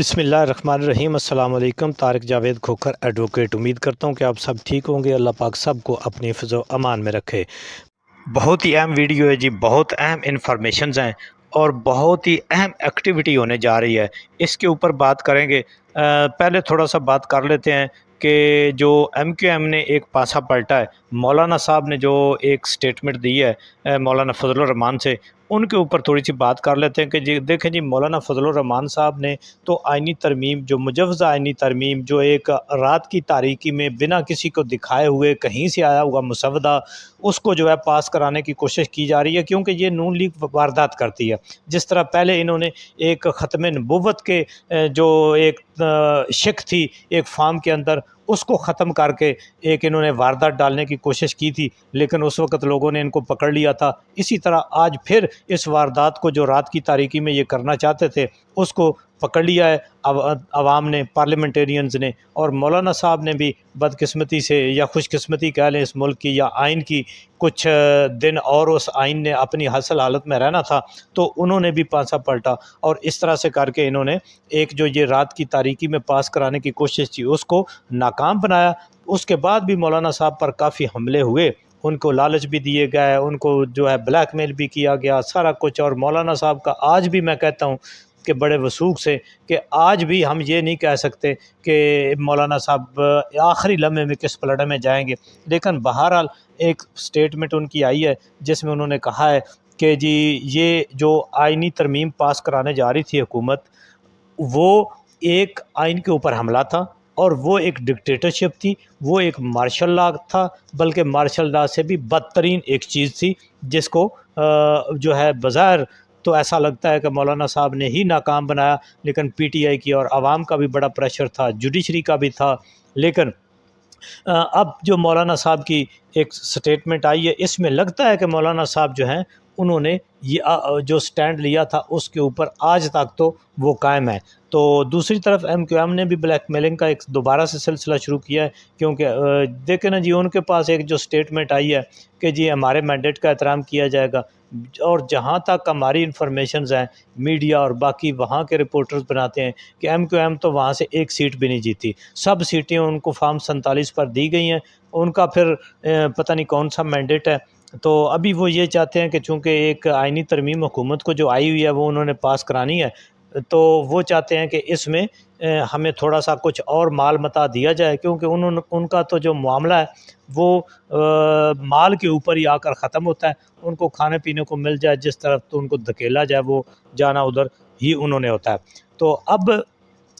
बिस्मिल्लाहिर्रहमानिर्रहीम। अस्सलाम वालेकुम। तारिक जावेद खोखर एडवोकेट। उम्मीद करता हूँ कि आप सब ठीक होंगे। अल्लाह पाक सब को अपनी हिफ़्ज़ अमान में रखे। बहुत ही अहम वीडियो है जी, बहुत अहम इंफॉर्मेशंस हैं और बहुत ही अहम एक्टिविटी होने जा रही है। इसके ऊपर बात करेंगे। पहले थोड़ा सा बात कर लेते हैं कि जो MQM ने एक पासा पलटा है, मौलाना साहब ने जो एक स्टेटमेंट दी है मौलाना फजलुर रहमान से, उनके ऊपर थोड़ी सी बात कर लेते हैं कि जी देखें जी, मौलाना फजलुर रहमान साहब ने तो आइनी तरमीम, जो मुजव्वज़ा आइनी तरमीम, जो एक रात की तारीकी में बिना किसी को दिखाए हुए कहीं से आया हुआ मुसवदा, उसको जो है पास कराने की कोशिश की जा रही है, क्योंकि ये नून लीग वारदात करती है। जिस तरह पहले इन्होंने एक ख़त्म नबुव्वत के जो एक शिक थी एक फार्म के अंदर, उसको ख़त्म करके एक इन्होंने वारदात डालने की कोशिश की थी, लेकिन उस वक़्त लोगों ने इनको पकड़ लिया था। इसी तरह आज फिर इस वारदात को जो रात की तारीकी में ये करना चाहते थे, उसको पकड़ लिया है अवाम ने, पार्लियामेंटेरियंस ने। और मौलाना साहब ने भी बदकिस्मती से या खुशकिस्मती कह लें इस मुल्क की या आइन की, कुछ दिन और उस आइन ने अपनी असल हालत में रहना था, तो उन्होंने भी पासा पलटा और इस तरह से करके इन्होंने एक जो ये रात की तारीकी में पास कराने की कोशिश थी उसको नाकाम बनाया। उसके बाद भी मौलाना साहब पर काफ़ी हमले हुए, उनको लालच भी दिए गए, उनको जो है ब्लैकमेल भी किया गया, सारा कुछ। और मौलाना साहब का आज भी मैं कहता हूँ कि बड़े वसूख से, कि आज भी हम ये नहीं कह सकते कि मौलाना साहब आखिरी लम्हे में किस पलड़े में जाएंगे। लेकिन बहरहाल एक स्टेटमेंट उनकी आई है जिसमें उन्होंने कहा है कि जी ये जो आइनी तरमीम पास कराने जा रही थी हुकूमत, वो एक आइन के ऊपर हमला था और वो एक डिक्टेटरशिप थी, वो एक मार्शल लॉ था, बल्कि मार्शल लॉ से भी बदतरीन एक चीज़ थी, जिसको जो है बज़ाहिर तो ऐसा लगता है कि मौलाना साहब ने ही नाकाम बनाया, लेकिन PTI की और आवाम का भी बड़ा प्रेशर था, जुडिशरी का भी था। लेकिन अब जो मौलाना साहब की एक स्टेटमेंट आई है, इसमें लगता है कि मौलाना साहब जो हैं उन्होंने ये जो स्टैंड लिया था उसके ऊपर आज तक तो वो कायम है। तो दूसरी तरफ MQM ने भी ब्लैकमेलिंग का एक दोबारा से सिलसिला शुरू किया है, क्योंकि देखें ना जी, उनके पास एक जो स्टेटमेंट आई है कि जी हमारे मैंडेट का एहतराम किया जाएगा, और जहाँ तक हमारी इंफॉर्मेशंस हैं, मीडिया और बाकी वहाँ के रिपोर्टर्स बनाते हैं कि MQM तो वहाँ से एक सीट भी नहीं जीती, सब सीटें उनको फार्म 47 पर दी गई हैं। उनका फिर पता नहीं कौन सा मैंडेट है। तो अभी वो ये चाहते हैं कि चूँकि एक आइनी तरमीम हुकूमत को जो आई हुई है वो उन्होंने पास करानी है, तो वो चाहते हैं कि इसमें हमें थोड़ा सा कुछ और माल मता दिया जाए, क्योंकि उनका तो जो मामला है वो माल के ऊपर ही आकर ख़त्म होता है। उनको खाने पीने को मिल जाए जिस तरफ, तो उनको धकेला जाए, वो जाना उधर ही उन्होंने होता है। तो अब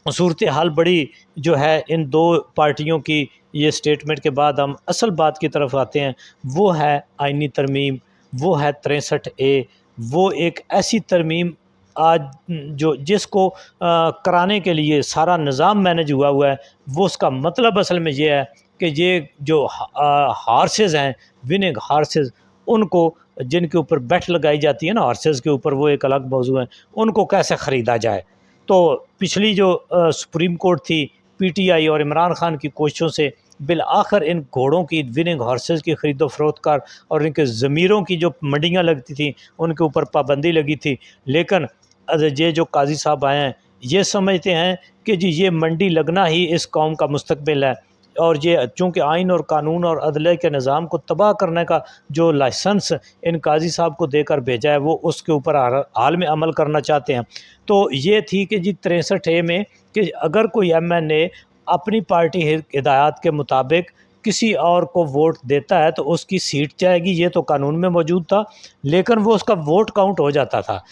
सूरत हाल बड़ी जो है इन दो पार्टियों की, ये स्टेटमेंट के बाद हम असल बात की तरफ आते हैं। वो है आइनी तरमीम, वो है 63A। वो एक ऐसी तरमीम आज जो जिसको कराने के लिए सारा निज़ाम मैनेज हुआ है। वो उसका मतलब असल में ये है कि ये जो हार्सेस हैं, विनिंग हार्सेस, उनको जिनके ऊपर बेट लगाई जाती है ना हार्सेस के ऊपर, वो एक अलग मौजू है, उनको कैसे ख़रीदा जाए। तो पिछली जो सुप्रीम कोर्ट थी, PTI और इमरान खान की कोशिशों से बिल आखिर इन घोड़ों की, विनिंग हॉर्सेस की ख़रीदो फरोख्त कर और इनके ज़मीरों की जो मंडियाँ लगती थी उनके ऊपर पाबंदी लगी थी। लेकिन ये जो काजी साहब आए हैं, ये समझते हैं कि जी ये मंडी लगना ही इस कौम का मुस्तकबिल है, और ये चूँकि आइन और कानून और अदलिया के निज़ाम को तबाह करने का जो लाइसेंस इन काजी साहब को देकर भेजा है, वो उसके ऊपर हाल में अमल करना चाहते हैं। तो ये थी कि जी 63A में कि अगर कोई MNA अपनी पार्टी हिदायत के मुताबिक किसी और को वोट देता है तो उसकी सीट जाएगी, ये तो कानून में मौजूद था, लेकिन वो उसका वोट काउंट हो जाता था।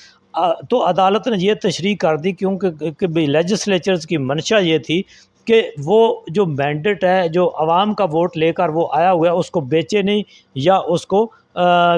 तो अदालत ने ये तशरीह कर दी, क्योंकि लेजिस्लेचर्स की मंशा ये थी कि वो जो मैंडेट है, जो आवाम का वोट लेकर वो आया हुआ है, उसको बेचे नहीं या उसको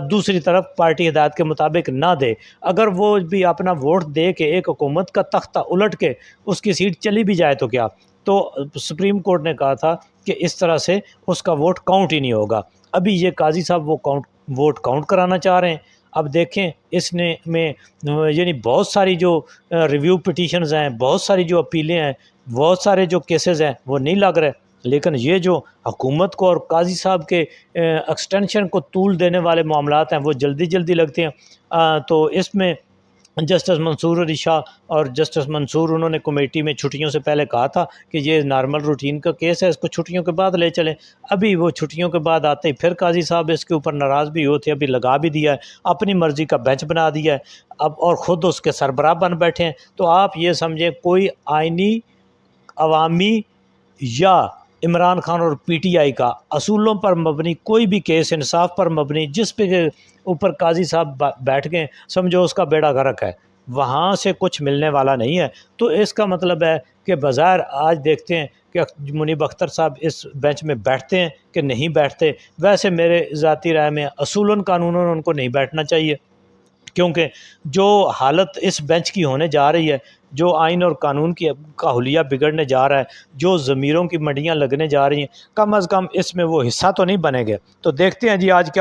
दूसरी तरफ पार्टी हिदायत के मुताबिक ना दे। अगर वो भी अपना वोट दे के एक हुकूमत का तख्ता उलट के उसकी सीट चली भी जाए तो क्या। तो सुप्रीम कोर्ट ने कहा था कि इस तरह से उसका वोट काउंट ही नहीं होगा। अभी ये काजी साहब वो वोट काउंट कराना चाह रहे हैं। अब देखें इसने में यानी बहुत सारी जो रिव्यू पिटीशंस हैं, बहुत सारी जो अपीलें हैं, बहुत सारे जो केसेस हैं वो नहीं लग रहे। लेकिन ये जो हुकूमत को और काजी साहब के एक्सटेंशन को तूल देने वाले मामलात हैं वो जल्दी जल्दी लगते हैं। तो इसमें جسٹس منصور علی شاہ اور جسٹس منصور، انہوں نے کمیٹی میں چھٹیوں سے پہلے کہا تھا کہ یہ نارمل روٹین کا کیس ہے، اس کو چھٹیوں کے بعد لے چلیں۔ ابھی وہ چھٹیوں کے بعد آتے ہی پھر قاضی صاحب اس کے اوپر ناراض بھی ہوتے، ابھی لگا بھی دیا ہے، اپنی مرضی کا بینچ بنا دیا ہے اب، اور خود اس کے سربراہ بن بیٹھے ہیں۔ تو آپ یہ سمجھیں کوئی آئینی، عوامی یا عمران خان اور پی ٹی آئی کا اصولوں پر مبنی کوئی بھی کیس، انصاف پر مبنی، جس پہ اوپر قاضی صاحب بیٹھ گئے، سمجھو اس کا بیڑا غرق ہے، وہاں سے کچھ ملنے والا نہیں ہے۔ تو اس کا مطلب ہے کہ بظاہر آج دیکھتے ہیں کہ منیب اختر صاحب اس بینچ میں بیٹھتے ہیں کہ نہیں بیٹھتے۔ ویسے میرے ذاتی رائے میں اصولاً قانوناً ان کو نہیں بیٹھنا چاہیے، کیونکہ جو حالت اس بینچ کی ہونے جا رہی ہے، جو آئین اور قانون کا حلیہ بگڑنے جا رہا ہے، جو ضمیروں کی منڈیاں لگنے جا رہی ہیں، کم از کم اس میں وہ حصہ تو نہیں بنے گے۔ تو دیکھتے ہیں جی آج کیا